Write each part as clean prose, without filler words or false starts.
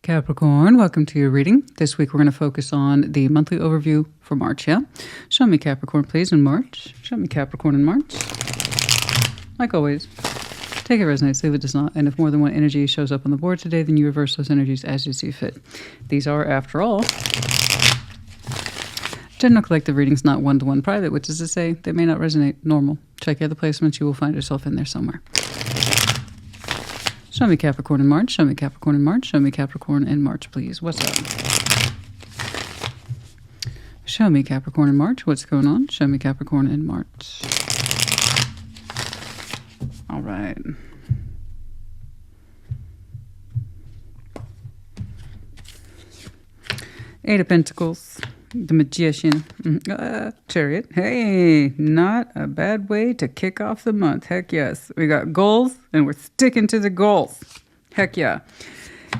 Capricorn, welcome to your reading. This week we're going to focus on the monthly overview for March, yeah? Show me Capricorn, please, in March. Show me Capricorn in March. Like always, take it resonates, leave it does not. And if more than one energy shows up on the board today, then you reverse those energies as you see fit. These are, after all, general collective readings, not one-to-one private, which is to say they may not resonate normal. Check out the placements, you will find yourself in there somewhere. Show me Capricorn in March. Show me Capricorn in March. Show me Capricorn in March, please. What's up? Show me Capricorn in March. What's going on? Show me Capricorn in March. All right. Eight of Pentacles. The Magician. Chariot. Hey, not a bad way to kick off the month. Heck yes. We got goals and we're sticking to the goals. Heck yeah.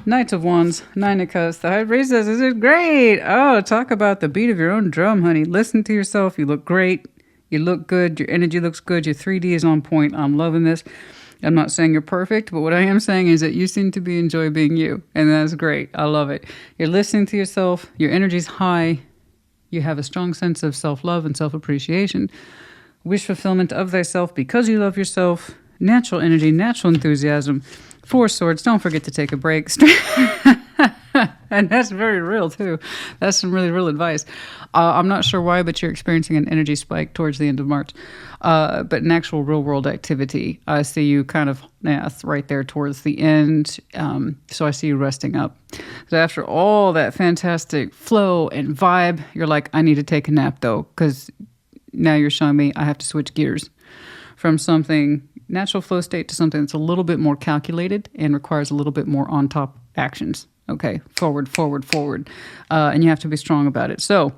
Knight of Wands. Nine of Cups. The High Priestess. This is great. Oh, talk about the beat of your own drum, honey. Listen to yourself. You look great. You look good. Your energy looks good. Your 3D is on point. I'm loving this. I'm not saying you're perfect, but what I am saying is that you seem to enjoy being you. And that's great. I love it. You're listening to yourself. Your energy's high. You have a strong sense of self-love and self-appreciation. Wish fulfillment of thyself because you love yourself. Natural energy, natural enthusiasm. Four Swords. Don't forget to take a break. And that's very real, too. That's some really real advice. I'm not sure why, but you're experiencing an energy spike towards the end of March. But in actual real-world activity, I see you kind of right there towards the end. So I see you resting up. So after all that fantastic flow and vibe, you're like, I need to take a nap, though, because now you're showing me I have to switch gears from something natural flow state to something that's a little bit more calculated and requires a little bit more on-top actions. Okay, forward, forward, forward. And you have to be strong about it. So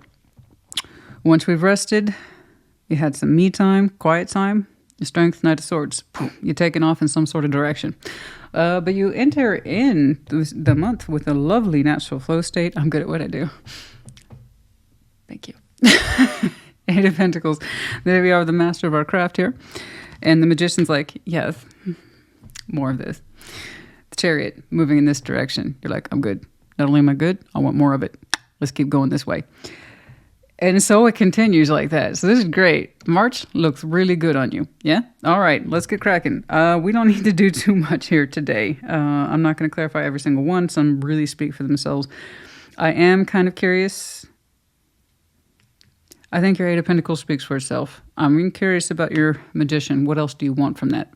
once we've rested, you had some me time, quiet time, strength, Knight of Swords. You're taking off in some sort of direction. But you enter in the month with a lovely natural flow state. I'm good at what I do. Thank you. Eight of Pentacles. There we are, the master of our craft here. And the Magician's like, yes, more of this. The Chariot, moving in this direction. You're like, I'm good. Not only am I good, I want more of it. Let's keep going this way. And so it continues like that. So this is great. March looks really good on you. Yeah? All right, let's get cracking. We don't need to do too much here today. I'm not going to clarify every single one. Some really speak for themselves. I am kind of curious. I think your Eight of Pentacles speaks for itself. I'm curious about your Magician. What else do you want from that?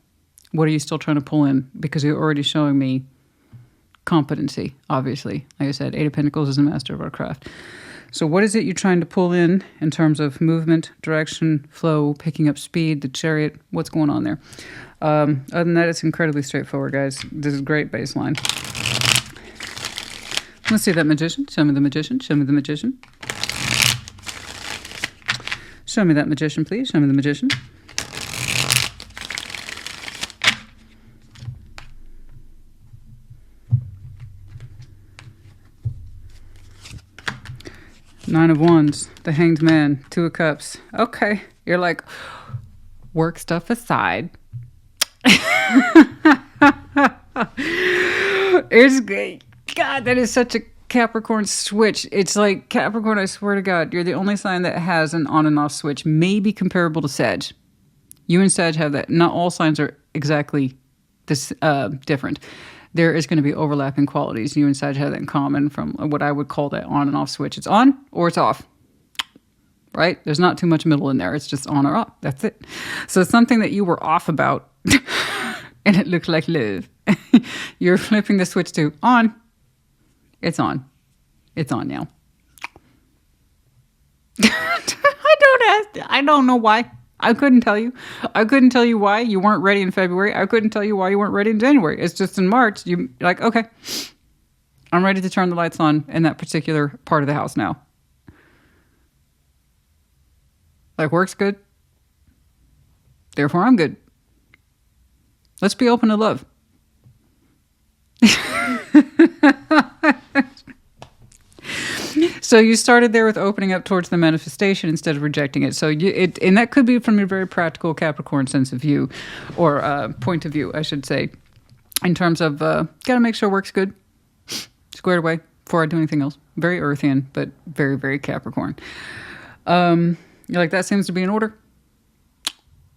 What are you still trying to pull in? Because you're already showing me competency, obviously. Like I said, Eight of Pentacles is the master of our craft. So what is it you're trying to pull in terms of movement, direction, flow, picking up speed, the Chariot? What's going on there? Other than that, it's incredibly straightforward, guys. This is great baseline. Let's see that Magician. Show me the Magician. Show me the Magician. Show me that Magician, please. Show me the Magician. Nine of Wands, the Hanged Man, Two of Cups. Okay, you're like, work stuff aside. It's great. God, that is such a Capricorn switch. It's like, Capricorn, I swear to God, you're the only sign that has an on and off switch, maybe comparable to Sag. You and Sag have that. Not all signs are exactly this different. There is going to be overlapping qualities. You and Sag have that in common from what I would call that on and off switch. It's on or it's off, right? There's not too much middle in there. It's just on or off. That's it. So it's something that you were off about and it looked like love. You're flipping the switch to on. It's on. It's on now. I don't know why. I couldn't tell you. I couldn't tell you why you weren't ready in February. I couldn't tell you why you weren't ready in January. It's just in March, you're like, okay, I'm ready to turn the lights on in that particular part of the house now. Like, work's good. Therefore, I'm good. Let's be open to love. So you started there with opening up towards the manifestation instead of rejecting it. So and that could be from your very practical Capricorn sense of view, or point of view, I should say, in terms of got to make sure work's good. Just squared away before I do anything else. Very earthian, but very, very Capricorn. You're like, that seems to be in order.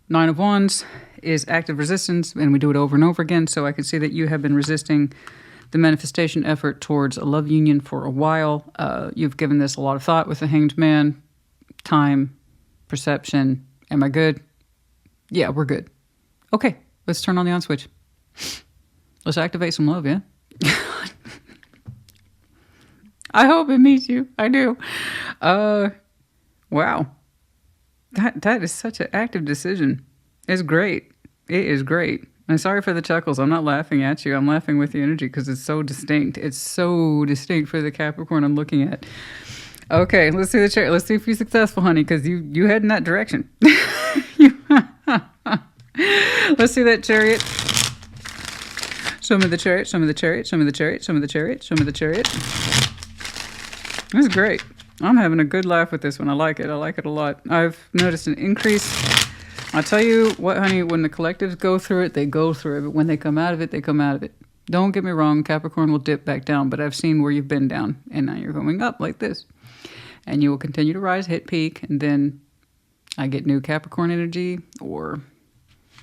9 of Wands is active resistance, and we do it over and over again. So I can see that you have been resisting the manifestation effort towards a love union for a while. You've given this a lot of thought with the Hanged Man. Time, perception. Am I good? Yeah, we're good. Okay, let's turn on the on switch. Let's activate some love, yeah? I hope it meets you. I do. Wow. That is such an active decision. It's great. It is great. I'm sorry for the chuckles. I'm not laughing at you. I'm laughing with the energy because it's so distinct. It's so distinct for the Capricorn I'm looking at. Okay, let's see the chariot. Let's see if you're successful, honey, because you head in that direction. Let's see that chariot. Show me the chariot, show me the chariot, show me the chariot, show me the chariot, show me the chariot. This is great. I'm having a good laugh with this one. I like it. I like it a lot. I've noticed an increase. I'll tell you what, honey, when the collectives go through it, they go through it. But when they come out of it, they come out of it. Don't get me wrong, Capricorn will dip back down, but I've seen where you've been down, and now you're going up like this. And you will continue to rise, hit peak, and then I get new Capricorn energy or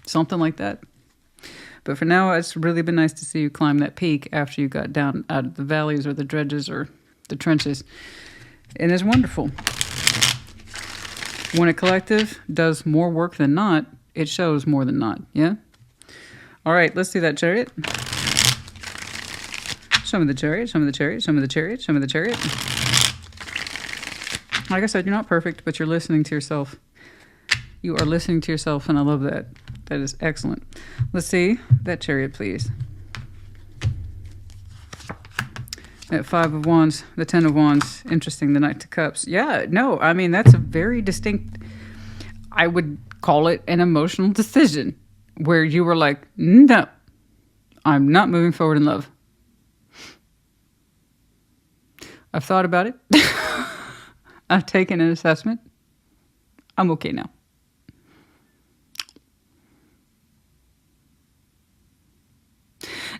something like that. But for now, it's really been nice to see you climb that peak after you got down out of the valleys or the dredges or the trenches. And it's wonderful. When a collective does more work than not, it shows more than not, yeah? All right, let's see that chariot. Show me the chariot, show me the chariot, show me the chariot, show me the chariot. Like I said, you're not perfect, but you're listening to yourself. You are listening to yourself, and I love that. That is excellent. Let's see that chariot, please. That 5 of Wands, the 10 of Wands. Interesting, the Knight of Cups. Yeah, no, I mean, that's a very distinct, I would call it an emotional decision, where you were like, no, I'm not moving forward in love. I've thought about it. I've taken an assessment. I'm okay now.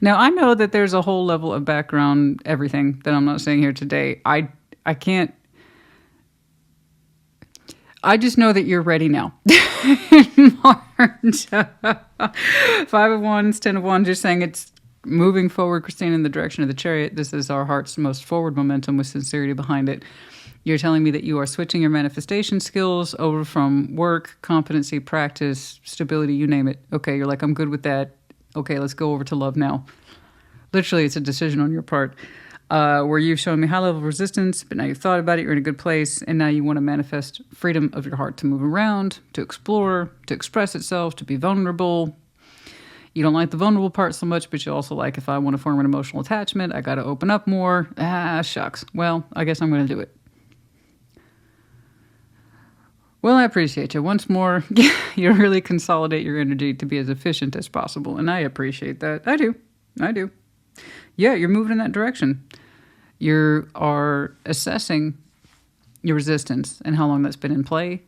Now, I know that there's a whole level of background, everything that I'm not saying here today. I can't. I just know that you're ready now. In March. 5 of Wands, 10 of Wands, you're saying it's moving forward, Christina, in the direction of the chariot. This is our heart's most forward momentum with sincerity behind it. You're telling me that you are switching your manifestation skills over from work, competency, practice, stability, you name it. Okay, you're like, I'm good with that. Okay, let's go over to love now. Literally, it's a decision on your part where you've shown me high level of resistance, but now you've thought about it, you're in a good place, and now you want to manifest freedom of your heart to move around, to explore, to express itself, to be vulnerable. You don't like the vulnerable part so much, but you also like, if I want to form an emotional attachment, I got to open up more. Ah, shucks. Well, I guess I'm going to do it. Well, I appreciate you. Once more, you really consolidate your energy to be as efficient as possible, and I appreciate that. I do. Yeah, you're moving in that direction. You are assessing your resistance and how long that's been in play,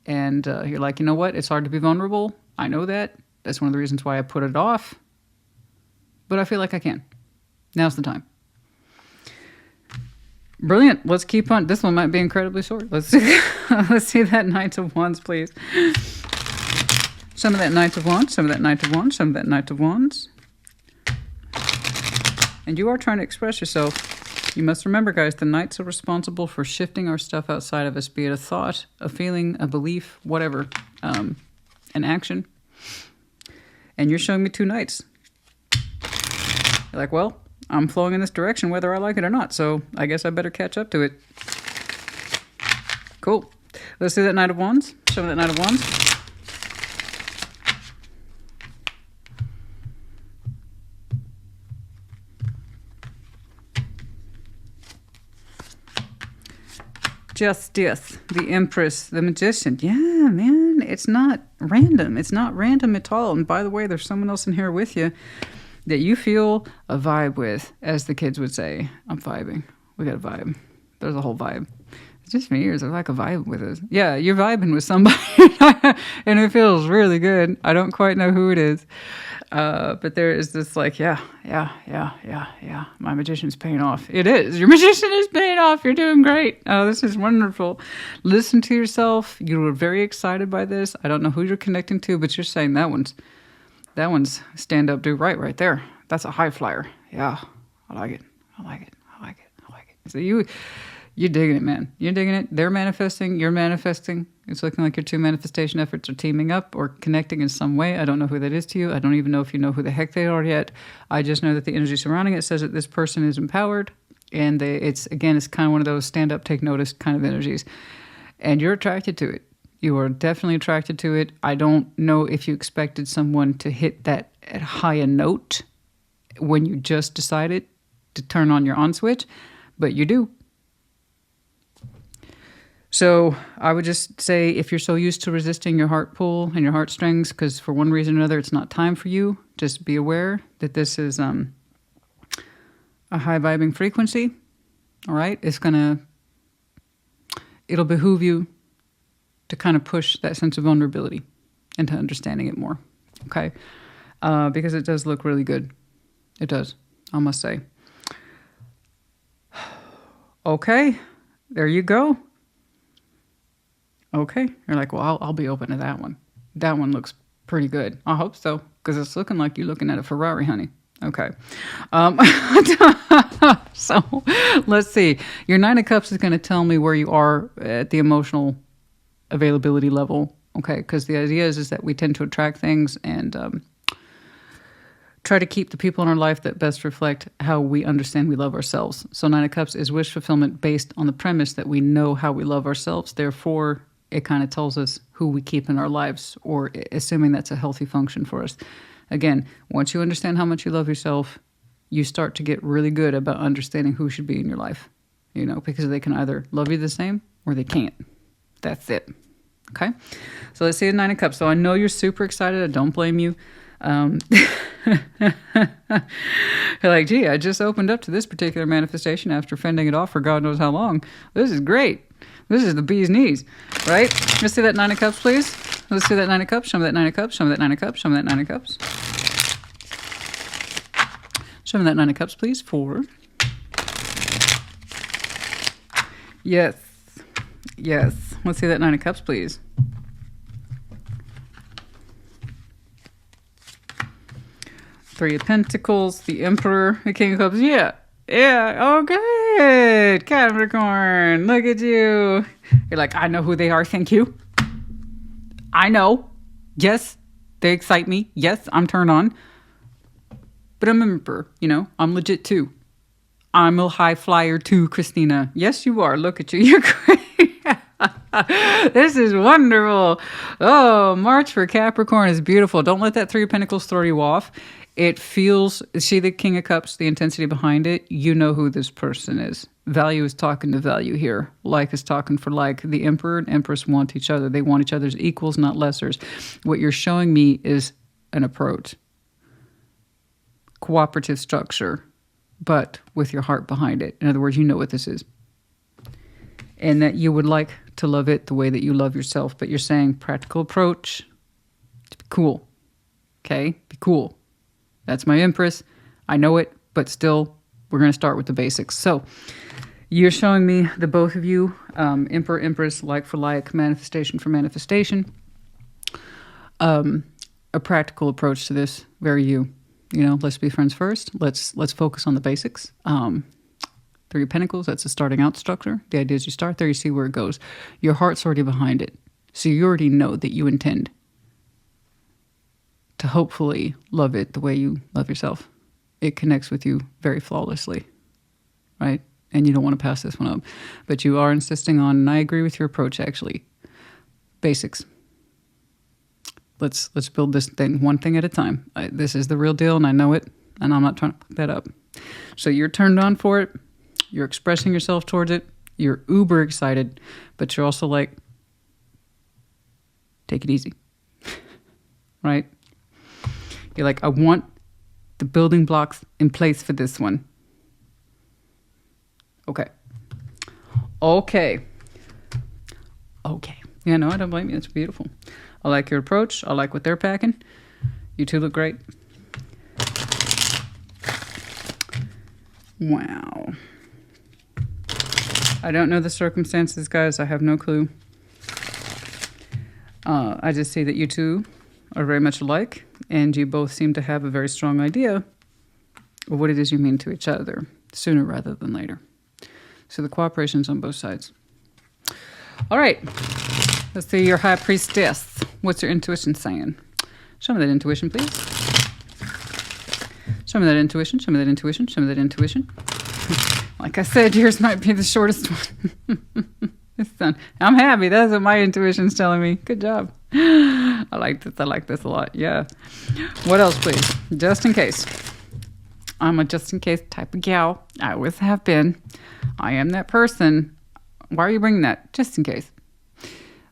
and you're like, you know what? It's hard to be vulnerable. I know that. That's one of the reasons why I put it off, but I feel like I can. Now's the time. Brilliant. Let's keep on. This one might be incredibly short. Let's see that Knight of Wands, please. Some of that Knight of Wands, some of that Knight of Wands, some of that Knight of Wands. And you are trying to express yourself. You must remember, guys, the Knights are responsible for shifting our stuff outside of us, be it a thought, a feeling, a belief, whatever, an action. And you're showing me 2 Knights. You're like, well, I'm flowing in this direction whether I like it or not, so I guess I better catch up to it. Cool. Let's see that Knight of Wands. Show me that Knight of Wands. Justice, the Empress, the Magician. Yeah, man, it's not random. It's not random at all. And by the way, there's someone else in here with you that you feel a vibe with, as the kids would say. I'm vibing. We got a vibe. There's a whole vibe. just me, or is it like a vibe with us? Yeah, you're vibing with somebody, and it feels really good. I don't quite know who it is, but there is this like, yeah. My magician's paying off. It is. Your magician is paying off. You're doing great. Oh, this is wonderful. Listen to yourself. You were very excited by this. I don't know who you're connecting to, but you're saying that one's stand up, do right there. That's a high flyer. Yeah, I like it. So you're digging it, man. You're digging it. They're manifesting. You're manifesting. It's looking like your two manifestation efforts are teaming up or connecting in some way. I don't know who that is to you. I don't even know if you know who the heck they are yet. I just know that the energy surrounding it says that this person is empowered. And it's kind of one of those stand up, take notice kind of energies. And you're attracted to it. You are definitely attracted to it. I don't know if you expected someone to hit that at high a note when you just decided to turn on your on switch, but you do. So I would just say, if you're so used to resisting your heart pull and your heartstrings, because for one reason or another it's not time for you, just be aware that this is a high vibing frequency. All right, it'll behoove you to kind of push that sense of vulnerability into understanding it more. Okay, because it does look really good. It does, I must say. Okay, there you go. Okay, you're like, well, I'll be open to that one. That one looks pretty good. I hope so, because it's looking like you're looking at a Ferrari, honey. Okay. So let's see. Your Nine of Cups is going to tell me where you are at the emotional availability level. Okay, because the idea is that we tend to attract things and try to keep the people in our life that best reflect how we understand we love ourselves. So Nine of Cups is wish fulfillment based on the premise that we know how we love ourselves. Therefore, it kind of tells us who we keep in our lives, or assuming that's a healthy function for us. Again, once you understand how much you love yourself, you start to get really good about understanding who should be in your life, because they can either love you the same or they can't. That's it. Okay? So let's see the Nine of Cups. So I know you're super excited. I don't blame you. You're like, gee, I just opened up to this particular manifestation after fending it off for God knows how long. This is great. This is the bee's knees, right? Let's see that Nine of Cups, please. Let's see that Nine of Cups. Show me that Nine of Cups. Show me that Nine of Cups. Show me that Nine of Cups. Show me that Nine of Cups, please. 4. Yes. Let's see that Nine of Cups, please. 3 of Pentacles, the Emperor, the King of Cups. Yeah. Oh, good. Capricorn, look at you. You're like, I know who they are. Thank you. I know. Yes, they excite me. Yes, I'm turned on. But I'm an Emperor, I'm legit too. I'm a high flyer too, Christina. Yes, you are. Look at you. You're great. This is wonderful. Oh, March for Capricorn is beautiful. Don't let that 3 of Pentacles throw you off. It feels, see the King of Cups, the intensity behind it. You know who this person is. Value is talking to value here. Like is talking for like. The Emperor and Empress want each other. They want each other's equals, not lessers. What you're showing me is an approach. Cooperative structure, but with your heart behind it. In other words, you know what this is. And that you would like to love it the way that you love yourself. But you're saying practical approach to be cool. Okay? Be cool. That's my Empress. I know it, but still, we're going to start with the basics. So, you're showing me the both of you, Emperor, Empress, like for like, manifestation for manifestation. A practical approach to this, very you. Let's be friends first. Let's focus on the basics. 3 of Pentacles, that's the starting out structure. The idea is you start there, you see where it goes. Your heart's already behind it. So you already know that you intend to hopefully love it the way you love yourself. It connects with you very flawlessly, right? And you don't want to pass this one up. But you are insisting on, and I agree with your approach actually, basics. Let's build this thing one thing at a time. This is the real deal and I know it, and I'm not trying to fuck that up. So you're turned on for it. You're expressing yourself towards it. You're uber excited, but you're also like, take it easy, right? You're like, I want the building blocks in place for this one. Okay. Okay. Yeah, no, I don't blame you. It's beautiful. I like your approach. I like what they're packing. You two look great. Wow. I don't know the circumstances, guys. I have no clue. I just see that you two are very much alike, and you both seem to have a very strong idea of what it is you mean to each other, sooner rather than later. So the cooperation's on both sides. All right. Let's see your high priestess. What's your intuition saying? Show me that intuition, please. Show me that intuition. Show me that intuition. Show me that intuition. Like I said, yours might be the shortest one. I'm happy. That's what my intuition's telling me. Good job. I like this. I like this a lot. Yeah. What else, please? Just in case. I'm a just in case type of gal. I always have been. I am that person. Why are you bringing that? Just in case.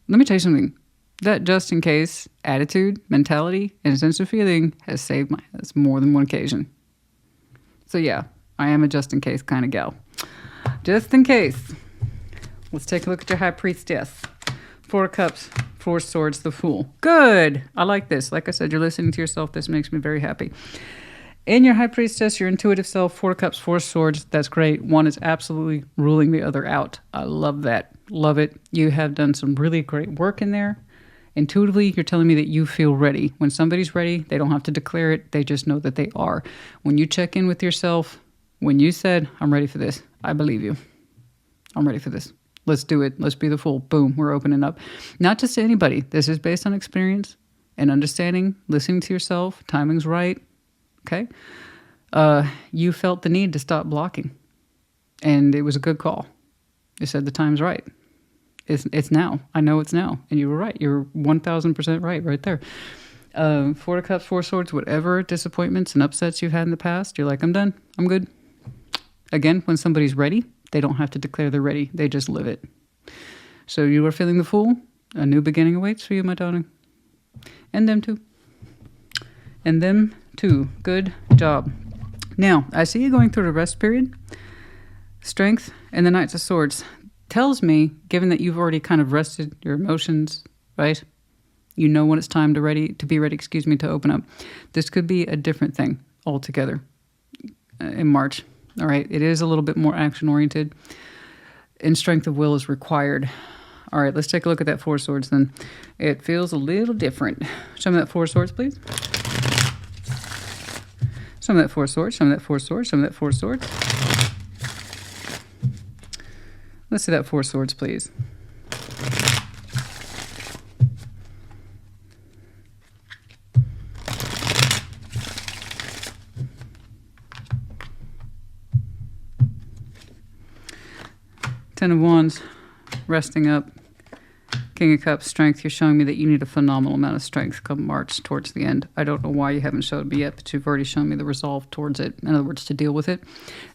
Let me tell you something. That just in case attitude, mentality, and sense of feeling has saved my ass more than one occasion. So yeah, I am a just in case kind of gal. Just in case. Let's take a look at your high priestess. 4 of Cups, 4 of Swords, the Fool. Good. I like this. Like I said, you're listening to yourself. This makes me very happy. In your high priestess, your intuitive self, 4 of Cups, 4 of Swords. That's great. One is absolutely ruling the other out. I love that. Love it. You have done some really great work in there. Intuitively, you're telling me that you feel ready. When somebody's ready, they don't have to declare it. They just know that they are. When you check in with yourself, when you said, I'm ready for this, I believe you. I'm ready for this. Let's do it. Let's be the fool. Boom. We're opening up. Not just to anybody. This is based on experience and understanding, listening to yourself. Timing's right. Okay. You felt the need to stop blocking. And it was a good call. You said the time's right. It's now. I know it's now. And you were right. You're 1,000% right there. 4 of Cups, 4 of Swords, whatever disappointments and upsets you've had in the past, you're like, I'm done. I'm good. Again, when somebody's ready, they don't have to declare they're ready. They just live it. So you are feeling the Fool. A new beginning awaits for you, my darling. And them too. And them too. Good job. Now, I see you going through the rest period. Strength and the Knights of Swords tells me, given that you've already kind of rested your emotions, right? You know when it's time to be ready, to open up. This could be a different thing altogether in March. All right, it is a little bit more action-oriented, and strength of will is required. All right, let's take a look at that 4 of Swords then. It feels a little different. Show me that 4 of Swords, please. Show me that 4 of Swords, show me that 4 of Swords, show me that 4 of Swords. Let's see that 4 of Swords, please. Ten of Wands, resting up. King of Cups, strength. You're showing me that you need a phenomenal amount of strength come March towards the end. I don't know why you haven't showed me yet, but you've already shown me the resolve towards it. In other words, to deal with it.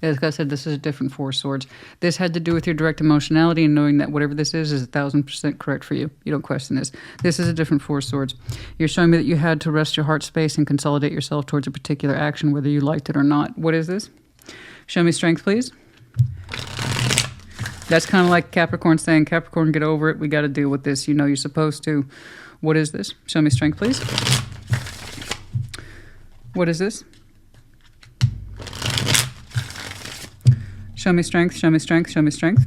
As I said, this is a different 4 of Swords. This had to do with your direct emotionality and knowing that whatever this is 1,000% correct for you. You don't question this. This is a different 4 of Swords. You're showing me that you had to rest your heart space and consolidate yourself towards a particular action, whether you liked it or not. What is this? Show me strength, please. That's kind of like Capricorn saying, Capricorn, get over it. We got to deal with this. You know you're supposed to. What is this? Show me strength, please. What is this? Show me strength, show me strength, show me strength.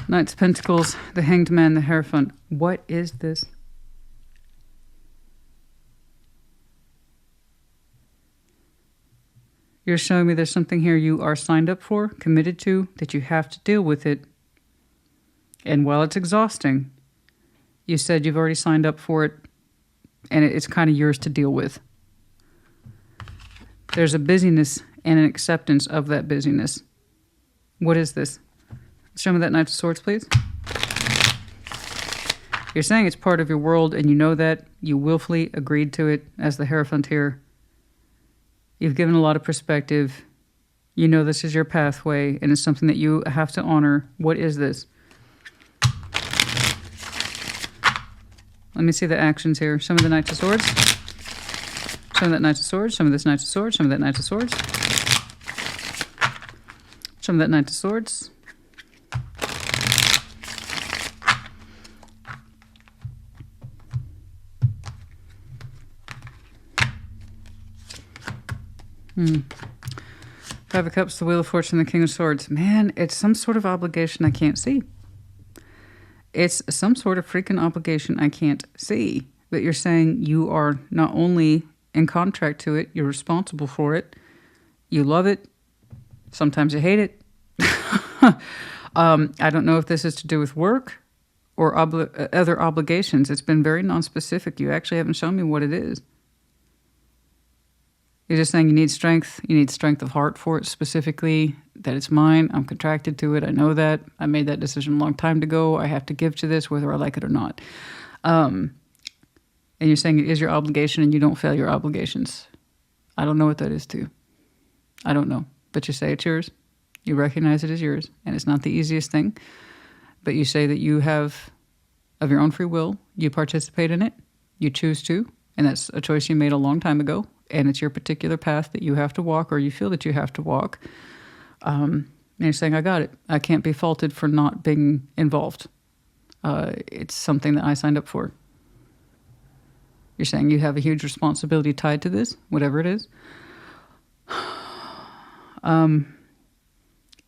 Knights of Pentacles, the Hanged Man, the Hierophant. What is this? You're showing me there's something here you are signed up for, committed to, that you have to deal with it. And while it's exhausting, you said you've already signed up for it, and it's kind of yours to deal with. There's a busyness and an acceptance of that busyness. What is this? Show me that Knight of Swords, please. You're saying it's part of your world, and you know that. You willfully agreed to it as the Hierophant here. You've given a lot of perspective. You know this is your pathway, and it's something that you have to honor. What is this? Let me see the actions here. Show me the Knight of Swords. Show me that Knight of Swords. Show me this Knight of Swords. Show me that Knight of Swords. Show me that Knight of Swords. Five of Cups, the Wheel of Fortune, the King of Swords. Man, it's some sort of obligation I can't see. It's some sort of freaking obligation I can't see. But you're saying you are not only in contract to it, you're responsible for it. You love it. Sometimes you hate it. I don't know if this is to do with work or other obligations. It's been very non-specific. You actually haven't shown me what it is. You're just saying you need strength. You need strength of heart for it specifically, that it's mine. I'm contracted to it. I know that. I made that decision a long time ago. I have to give to this whether I like it or not. And you're saying it is your obligation and you don't fail your obligations. I don't know what that is too. I don't know. But you say it's yours. You recognize it as yours. And it's not the easiest thing. But you say that you have, of your own free will, you participate in it. You choose to. And that's a choice you made a long time ago. And it's your particular path that you have to walk or you feel that you have to walk. And you're saying, I got it. I can't be faulted for not being involved. It's something that I signed up for. You're saying you have a huge responsibility tied to this, whatever it is. And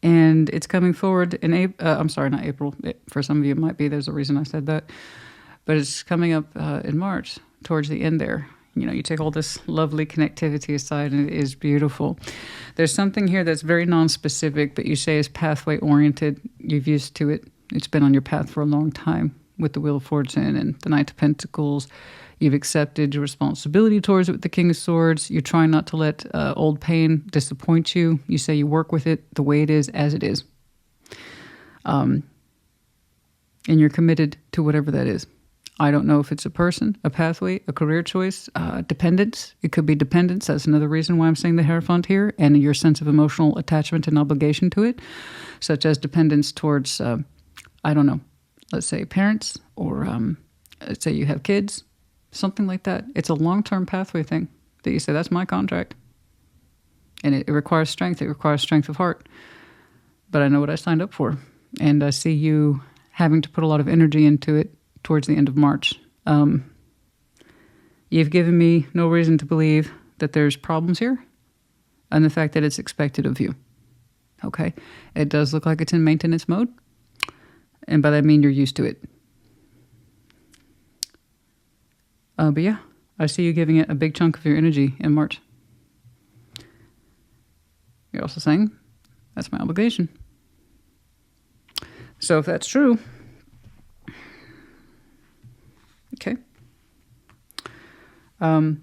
it's coming forward in April. I'm sorry, not April. For some of you, it might be. There's a reason I said that. But it's coming up in March, towards the end there. You know, you take all this lovely connectivity aside, and it is beautiful. There's something here that's very non-specific, but you say is pathway-oriented. You've used to it. It's been on your path for a long time with the Wheel of Fortune and the Knight of Pentacles. You've accepted your responsibility towards it with the King of Swords. You're trying not to let old pain disappoint you. You say you work with it the way it is, as it is. And you're committed to whatever that is. I don't know if it's a person, a pathway, a career choice, dependence. It could be dependence. That's another reason why I'm saying the Hierophant here, and your sense of emotional attachment and obligation to it, such as dependence towards, I don't know, let's say parents, or let's say you have kids, something like that. It's a long-term pathway thing that you say, that's my contract. And it requires strength. It requires strength of heart. But I know what I signed up for. And I see you having to put a lot of energy into it towards the end of March. You've given me no reason to believe that there's problems here, and the fact that it's expected of you. Okay? It does look like it's in maintenance mode, and by that I mean you're used to it. But yeah, I see you giving it a big chunk of your energy in March. You're also saying, that's my obligation. So if that's true, okay.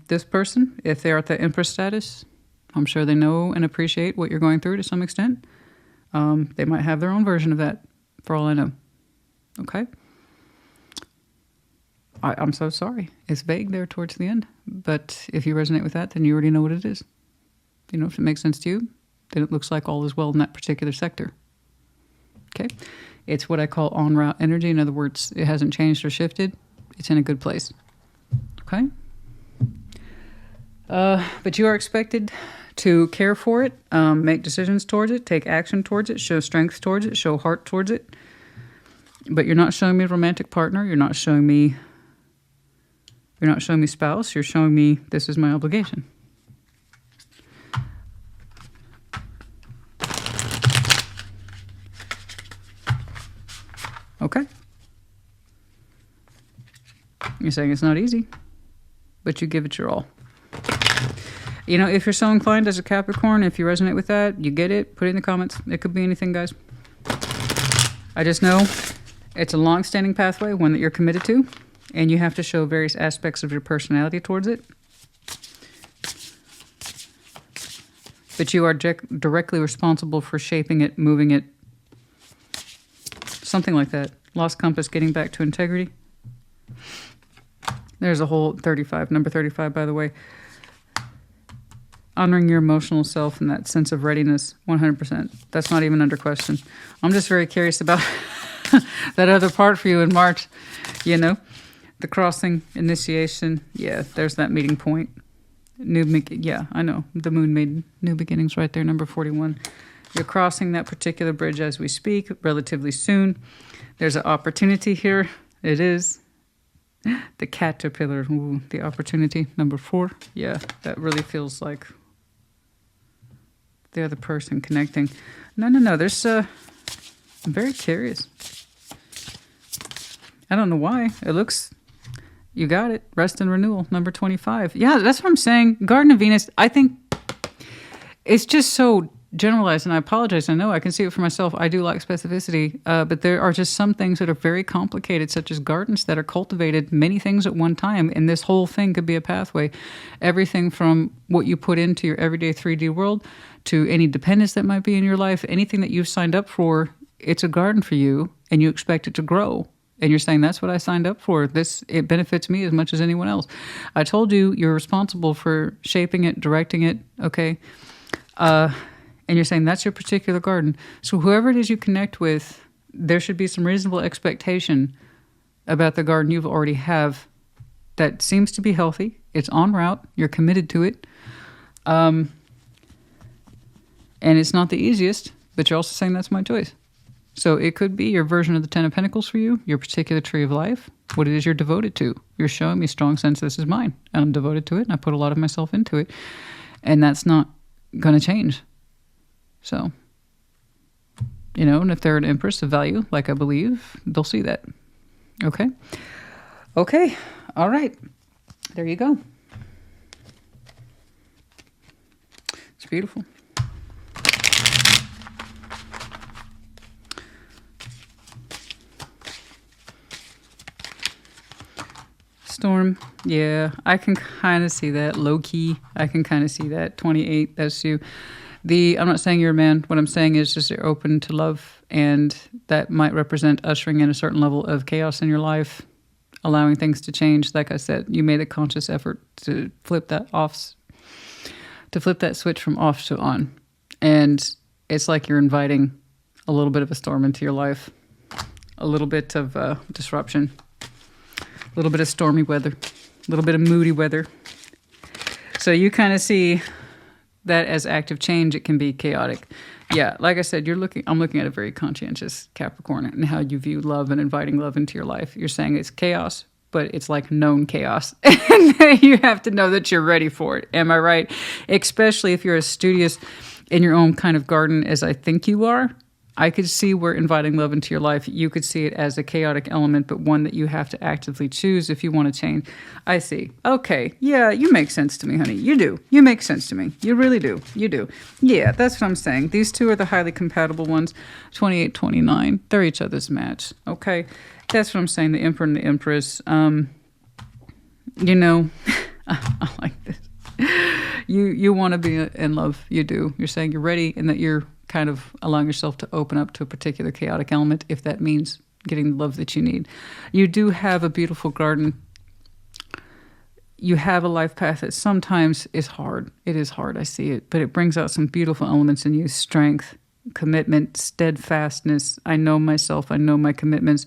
This person, if they're at the Empress status, I'm sure they know and appreciate what you're going through to some extent. They might have their own version of that, for all I know. Okay? I'm so sorry. It's vague there towards the end. But if you resonate with that, then you already know what it is. You know, if it makes sense to you, then it looks like all is well in that particular sector. Okay? It's what I call en route energy. In other words, it hasn't changed or shifted. It's in a good place. Okay? But you are expected to care for it, make decisions towards it, take action towards it, show strength towards it, show heart towards it. But you're not showing me a romantic partner. You're not showing me spouse. You're showing me this is my obligation. Okay? You're saying it's not easy, but you give it your all. You know, if you're so inclined as a Capricorn, if you resonate with that, you get it, put it in the comments. It could be anything, guys. I just know it's a long-standing pathway, one that you're committed to, and you have to show various aspects of your personality towards it. But you are directly responsible for shaping it, moving it, something like that. Lost compass, getting back to integrity. There's a whole 35, number 35, by the way. Honoring your emotional self and that sense of readiness, 100%. That's not even under question. I'm just very curious about that other part for you in March, you know? The crossing, initiation, yeah, there's that meeting point. Yeah, I know. The moon made new beginnings right there, number 41. You're crossing that particular bridge as we speak, relatively soon. There's an opportunity here. It is the caterpillar. Ooh, the opportunity, number 4. Yeah, that really feels like the other person connecting. No. There's I'm very curious. I don't know why. It looks... You got it. Rest and renewal, number 25. Yeah, that's what I'm saying. Garden of Venus, I think it's just so generalized, and I apologize. I know I can see it for myself. I do like specificity, but there are just some things that are very complicated, such as gardens that are cultivated many things at one time, and this whole thing could be a pathway. Everything from what you put into your everyday 3D world to any dependence that might be in your life, anything that you've signed up for, it's a garden for you, and you expect it to grow. And you're saying, that's what I signed up for. It benefits me as much as anyone else. I told you you're responsible for shaping it, directing it, okay? And you're saying that's your particular garden. So whoever it is you connect with, there should be some reasonable expectation about the garden you already have that seems to be healthy. It's en route. You're committed to it. And it's not the easiest, but you're also saying that's my choice. So it could be your version of the 10 of Pentacles for you, your particular tree of life, what it is you're devoted to. You're showing me a strong sense this is mine, and I'm devoted to it, and I put a lot of myself into it, and that's not going to change. So, and if they're an empress of value, like I believe, they'll see that. Okay? Okay. All right. There you go. It's beautiful. Storm, yeah, I can kind of see that. Low key, I can kind of see that. 28, that's you. I'm not saying you're a man. What I'm saying is just you're open to love, and that might represent ushering in a certain level of chaos in your life, allowing things to change. Like I said, you made a conscious effort to flip that switch from off to on. And it's like you're inviting a little bit of a storm into your life, a little bit of disruption. A little bit of stormy weather, a little bit of moody weather. So you kind of see that as active change. It can be chaotic. Yeah, like I said, I'm looking at a very conscientious Capricorn and how you view love and inviting love into your life. You're saying it's chaos, but it's like known chaos. And you have to know that you're ready for it. Am I right? Especially if you're as studious in your own kind of garden as I think you are. I could see where inviting love into your life, you could see it as a chaotic element, but one that you have to actively choose if you want to change. I see. Okay. Yeah, you make sense to me, honey. You do. You make sense to me. You really do. You do. Yeah, that's what I'm saying. These two are the highly compatible ones. 28, 29. They're each other's match. Okay. That's what I'm saying. The Emperor and the Empress. I like this. You want to be in love. You do. You're saying you're ready and that you're kind of allowing yourself to open up to a particular chaotic element, if that means getting the love that you need. You do have a beautiful garden. You have a life path that sometimes is hard. It is hard, I see it, but it brings out some beautiful elements in you: strength, commitment, steadfastness. I know myself. I know my commitments.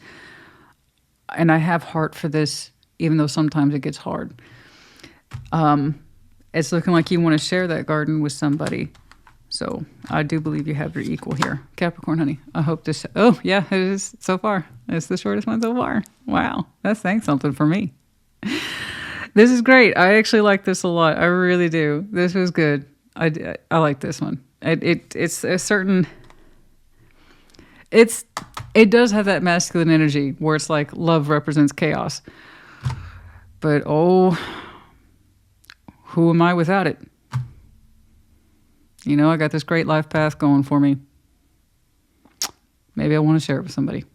And I have heart for this, even though sometimes it gets hard. It's looking like you want to share that garden with somebody. So I do believe you have your equal here. Capricorn, honey, I hope this... Oh, yeah, it is so far. It's the shortest one so far. Wow, that's saying something for me. This is great. I actually like this a lot. I really do. This was good. I like this one. It's a certain... It does have that masculine energy where it's like love represents chaos. But, who am I without it? I got this great life path going for me. Maybe I want to share it with somebody.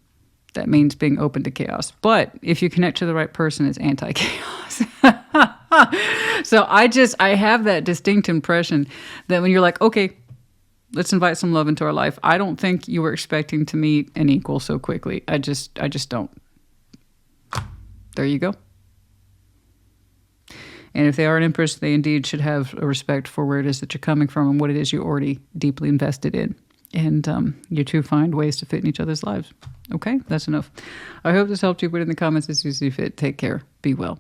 That means being open to chaos. But if you connect to the right person, it's anti-chaos. So I have that distinct impression that when you're like, okay, let's invite some love into our life, I don't think you were expecting to meet an equal so quickly. I just don't. There you go. And if they are an empress, they indeed should have a respect for where it is that you're coming from and what it is you're already deeply invested in. And you two find ways to fit in each other's lives. Okay, that's enough. I hope this helped you. Put it in the comments as you see fit. Take care. Be well.